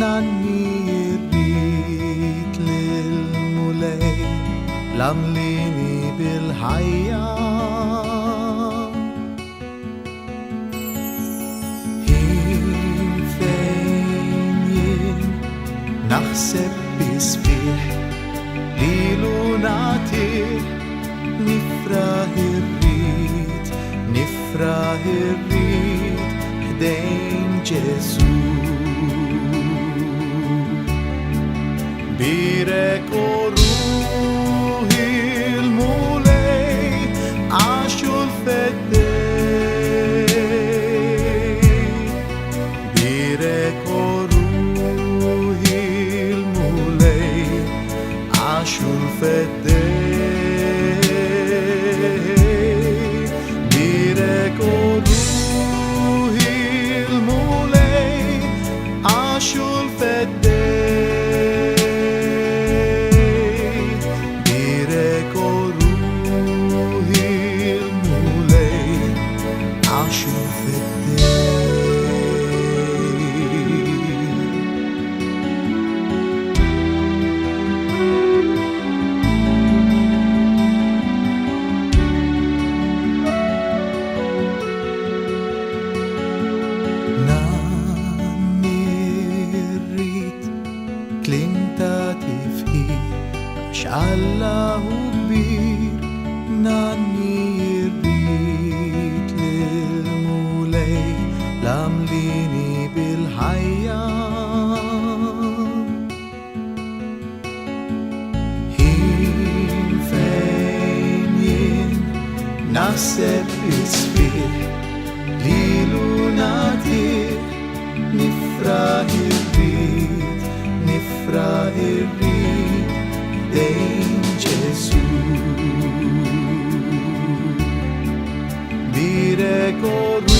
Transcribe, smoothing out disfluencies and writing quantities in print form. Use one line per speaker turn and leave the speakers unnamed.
nanni irrid lil-mulej lamlini bil-ħajja. Ħin fejn jien naħseb bisbih lilu nagħtih nifraħ irrid ħdejn Ġesu. Birek u ruħi l-mulej għaxu l-feddej. Birek u ruħi l-mulej għaxu l-feddej. Birek u ruħi l-mulej għaxu l-feddej. Klinta tifħi x'Allahu kbir, nanni irrid lil-mulej lamlini bil-ħajja. Ħin fejn jien naħseb bisbih lilu nagħtih nifraħ irrid ħdejn Ġesu. Birek u